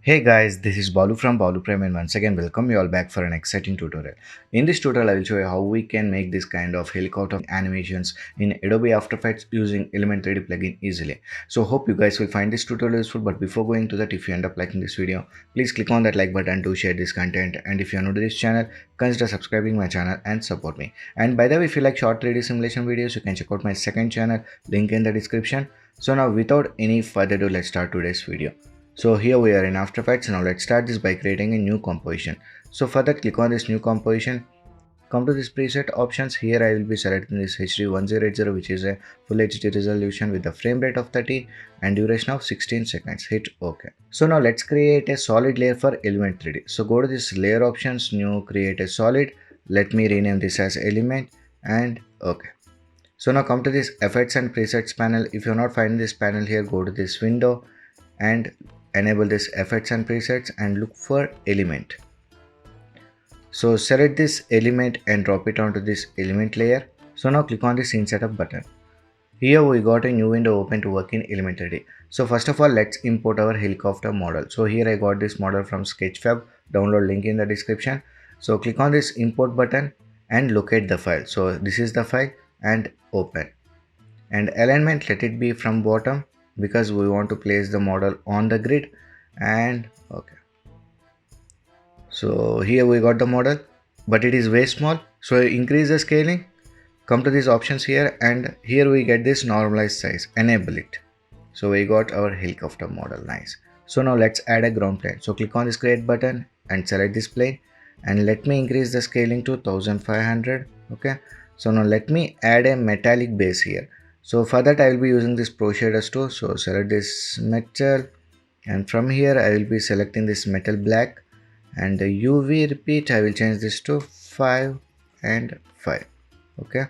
Hey guys, this is Balu from Balu Prime and once again welcome you all back for an exciting tutorial. In this tutorial I will show you how we can make this kind of helicopter animations in Adobe After Effects using Element 3D plugin easily. So hope you guys will find this tutorial useful, but before going to that, if you end up liking this video, please click on that like button to share this content, and if you are new to this channel, consider subscribing my channel and support me. And by the way, if you like short 3D simulation videos, you can check out my second channel, link in the description. So now without any further ado, let's start today's video. So here we are in After Effects. Now let's start this by creating a new composition. So for that, click on this new composition. Come to this preset options. Here I will be selecting this HD1080, which is a full HD resolution with a frame rate of 30 and duration of 16 seconds. Hit OK. So now let's create a solid layer for Element 3D. So go to this layer options, new, create a solid. Let me rename this as element and OK. So now come to this effects and presets panel. If you're not finding this panel here, go to this window and enable this effects and presets and look for element. So select this element and drop it onto this element layer. So now click on the scene setup button. Here we got a new window open to work in Element 3D. So first of all, let's import our helicopter model. So here I got this model from Sketchfab. Download link in the description. So click on this import button and locate the file. So this is the file and open. And alignment, let it be from bottom because we want to place the model on the grid. And okay, so here we got the model, but it is way small, so increase the scaling. Come to these options here, and here we get this normalized size, enable it. So we got our helicopter model. Nice. So now let's add a ground plane. So click on this create button and select this plane, and let me increase the scaling to 1500. Okay, so now let me add a metallic base here. So for that I will be using this pro shaders tool. So select this metal, and from here I will be selecting this metal black, and the UV repeat I will change this to 5 and 5. Okay,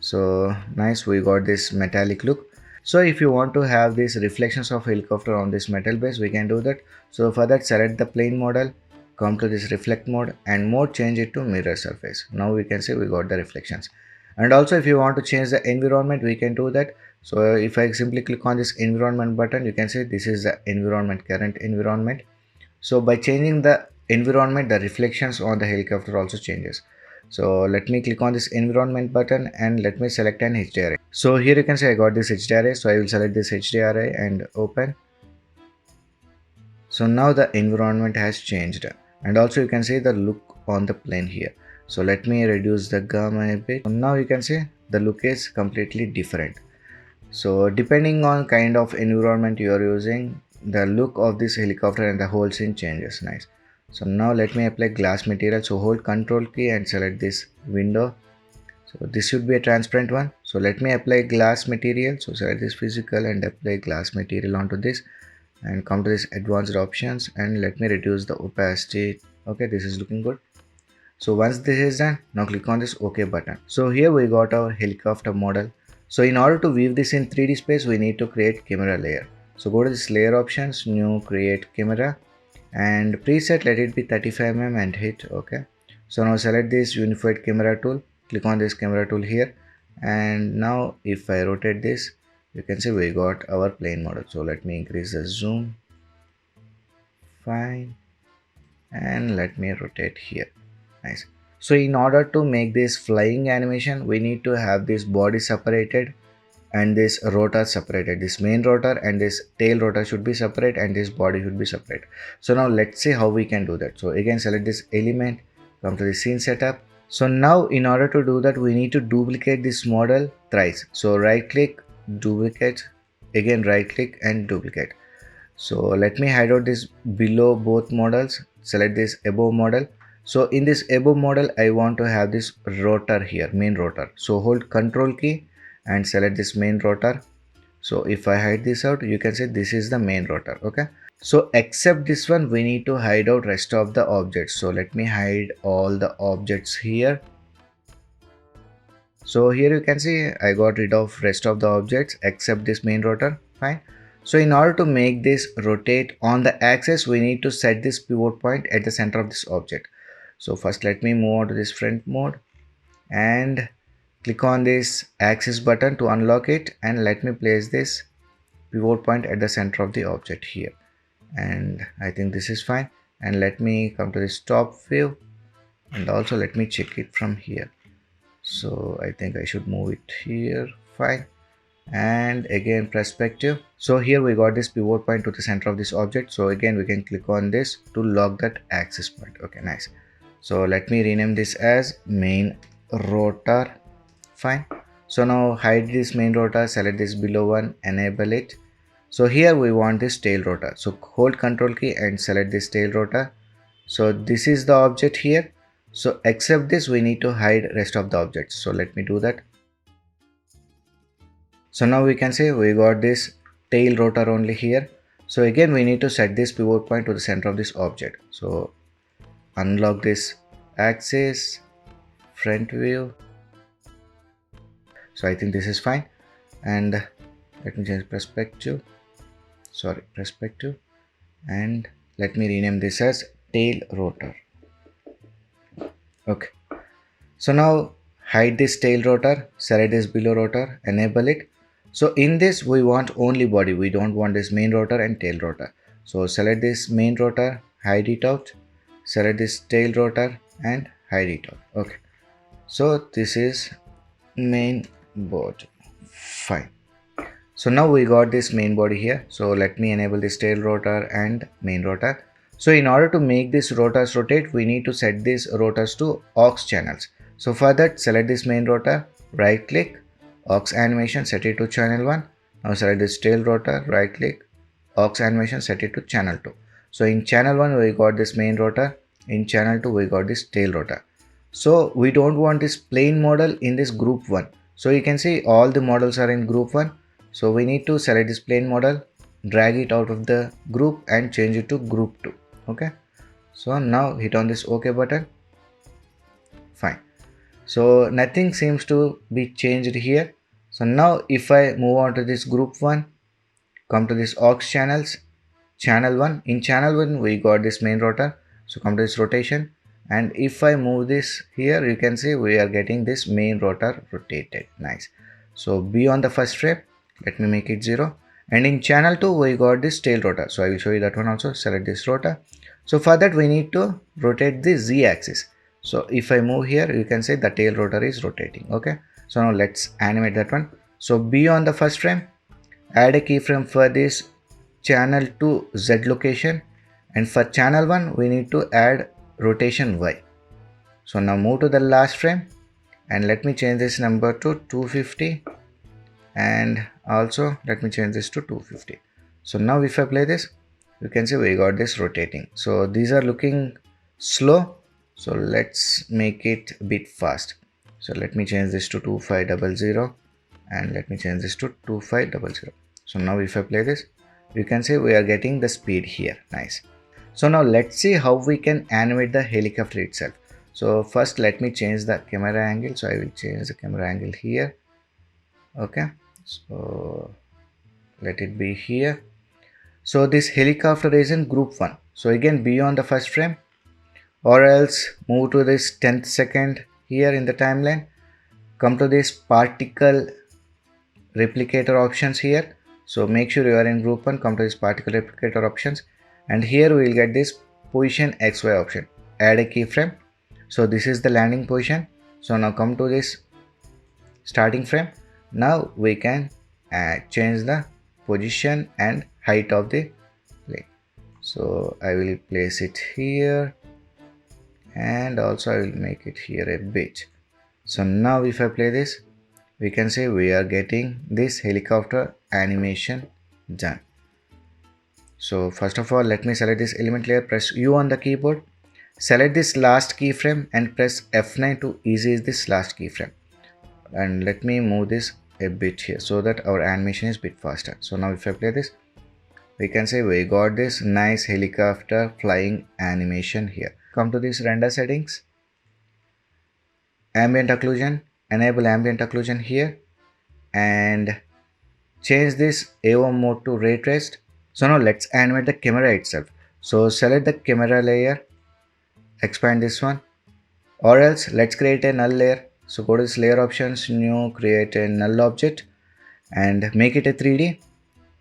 so nice, we got this metallic look. So if you want to have these reflections of helicopter on this metal base, we can do that. So for that, select the plane model, come to this reflect mode, and mode change it to mirror surface. Now we can see we got the reflections. And also if you want to change the environment, we can do that. So if I simply click on this environment button, you can see this is the environment, current environment. So by changing the environment, the reflections on the helicopter also changes. So let me click on this environment button and let me select an HDRI. So here you can see I got this HDRI. So I will select this HDRI and open. So now the environment has changed, and also you can see the look on the plane here. So let me reduce the gamma a bit. So now you can see the look is completely different. So depending on kind of environment you are using, the look of this helicopter and the whole scene changes. Nice. So now let me apply glass material. So hold control key and select this window. So this should be a transparent one. So let me apply glass material. So select this physical and apply glass material onto this, and come to this advanced options and let me reduce the opacity. Okay, this is looking good. So once this is done, now click on this OK button. So here we got our helicopter model. So in order to view this in 3D space, we need to create camera layer. So go to this layer options, new, create camera, and preset, let it be 35mm and hit OK. So now select this unified camera tool, click on this camera tool here, and now if I rotate this, you can see we got our plane model. So let me increase the zoom. Fine. And let me rotate here. Nice. So in order to make this flying animation, we need to have this body separated and this rotor separated. This main rotor and this tail rotor should be separate, and this body should be separate. So now let's see how we can do that. So again, select this element, come to the scene setup. So now in order to do that, we need to duplicate this model thrice. So right click, duplicate, again right click and duplicate. So let me hide out this below both models, select this above model. So in this above model, I want to have this rotor here, main rotor. So hold control key and select this main rotor. So if I hide this out, you can see this is the main rotor. Okay, so except this one, we need to hide out rest of the objects. So let me hide all the objects here. So here you can see I got rid of rest of the objects except this main rotor. Fine. So in order to make this rotate on the axis, we need to set this pivot point at the center of this object. So first let me move on to this front mode and click on this axis button to unlock it, and let me place this pivot point at the center of the object here. and I think this is fine. And let me come to this top view, and also let me check it from here. So I think I should move it here. Fine. And again perspective, so here we got this pivot point to the center of this object. So again we can click on this to lock that axis point. Okay, nice. So let me rename this as main rotor. Fine. So now hide this main rotor, select this below one, enable it. So here we want this tail rotor, so hold control key and select this tail rotor. So this is the object here, so except this we need to hide rest of the objects. So let me do that. So now we can say we got this tail rotor only here. So again we need to set this pivot point to the center of this object. So unlock this axis, front view. So I think this is fine. And let me change perspective, and let me rename this as tail rotor. Okay. So now hide this tail rotor, select this below rotor, enable it. So in this we want only body, we don't want this main rotor and tail rotor. So select this main rotor, hide it out, select this tail rotor and hide it out. Okay. So this is main body. Fine. So now we got this main body here. So let me enable this tail rotor and main rotor. So in order to make this rotors rotate, we need to set these rotors to aux channels. So for that, select this main rotor, right click, aux animation, set it to channel 1. Now select this tail rotor, right click, aux animation, set it to channel 2. So in channel 1 we got this main rotor, in channel 2 we got this tail rotor. So we don't want this plain model in this group 1. So you can see all the models are in group 1. So we need to select this plain model, drag it out of the group and change it to group 2. Okay. So now hit on this OK button. Fine. So nothing seems to be changed here. So now if I move on to this group 1, come to this aux channels, channel 1. In channel 1 we got this main rotor. So come to this rotation, and if I move this here, you can see we are getting this main rotor rotated. Nice. So be on the first frame, let me make it 0. And in channel 2 we got this tail rotor. So I will show you that one also. Select this rotor. So for that we need to rotate the z axis. So if I move here, you can say the tail rotor is rotating. Okay. So now let's animate that one. So be on the first frame, add a keyframe for this channel to z location, and for channel 1 we need to add rotation y. So now move to the last frame and let me change this number to 250, and also let me change this to 250. So now if I play this, you can see we got this rotating. So these are looking slow, so let's make it a bit fast. So let me change this to 2500 and let me change this to 2500. So now if I play this, you can see we are getting the speed here. Nice. So now let's see how we can animate the helicopter itself. So first let me change the camera angle. So I will change the camera angle here. Okay. So let it be here. So this helicopter is in group 1. So again be on the first frame, or else move to this 10th second here in the timeline. Come to this particle replicator options here. So make sure you are in group 1, come to this particle replicator options, and here we will get this position XY option. Add a keyframe. So this is the landing position. So now come to this starting frame. Now we can change the position and height of the plane. So I will place it here, and also I will make it here a bit. So now if I play this, we can say we are getting this helicopter animation done. So first of all, let me select this element layer, press U on the keyboard, select this last keyframe and press F9 to ease this last keyframe. And let me move this a bit here so that our animation is a bit faster. So now if I play this, we can say we got this nice helicopter flying animation here. Come to this render settings, ambient occlusion, enable ambient occlusion here, and change this AO mode to ray traced. So now let's animate the camera itself. So select the camera layer, expand this one, or else let's create a null layer. So go to this layer options, new, create a null object and make it a 3D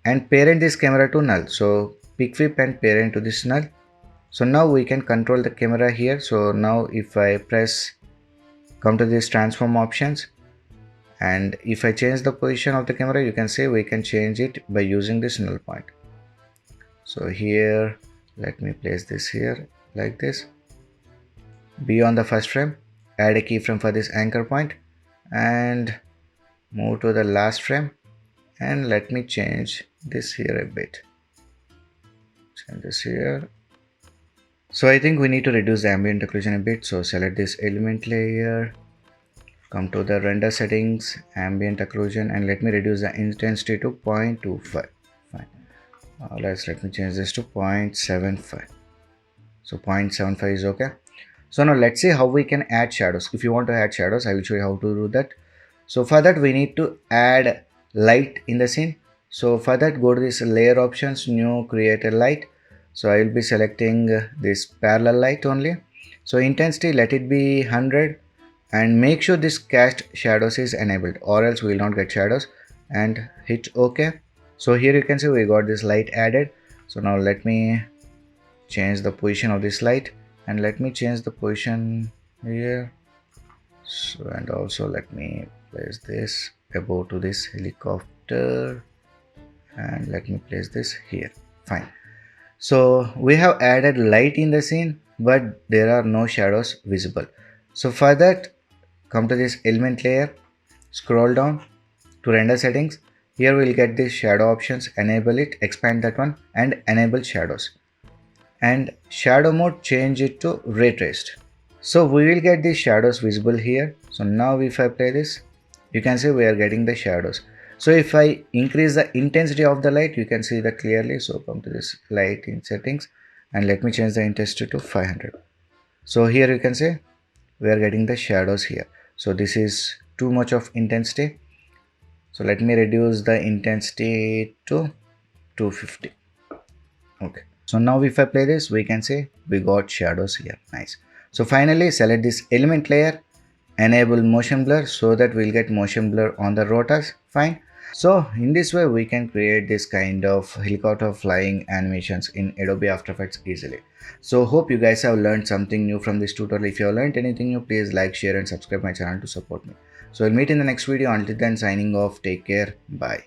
and parent this camera to null. So pick whip and parent to this null. So now we can control the camera here. So now if I come to this transform options, and if I change the position of the camera, you can see we can change it by using this null point. So here, let me place this here like this. Be on the first frame, add a keyframe for this anchor point, and move to the last frame, and let me change this here a bit. Change this here. So I think we need to reduce the ambient occlusion a bit. So select this element layer, come to the render settings, ambient occlusion, and let me reduce the intensity to 0.25. Fine. Let me change this to 0.75. So 0.75 is okay. So now let's see how we can add shadows. If you want to add shadows, I will show you how to do that. So for that we need to add light in the scene. So for that, go to this layer options, new, create a light. So I will be selecting this parallel light only. So intensity, let it be 100, and make sure this cast shadows is enabled, or else we will not get shadows, and hit OK. So here you can see we got this light added. So now let me change the position of this light, and let me change the position here. So, and also let me place this above to this helicopter, and let me place this here. Fine. So we have added light in the scene, but there are no shadows visible. So for that, come to this element layer, scroll down to render settings. Here we'll get these shadow options, enable it, expand that one, and enable shadows. And shadow mode, change it to ray traced. So we will get these shadows visible here. So now if I play this, you can see we are getting the shadows. So if I increase the intensity of the light, you can see that clearly. So come to this light in settings, and let me change the intensity to 500. So here you can see we are getting the shadows here. So this is too much of intensity. So let me reduce the intensity to 250. Okay. So now if I play this, we can see we got shadows here. Nice. So finally select this element layer, enable motion blur, so that we'll get motion blur on the rotors. Fine. So in this way we can create this kind of helicopter flying animations in Adobe After Effects easily. So hope you guys have learned something new from this tutorial. If you have learned anything new, please like, share and subscribe my channel to support me. So we'll meet in the next video. Until then, signing off. Take care. Bye.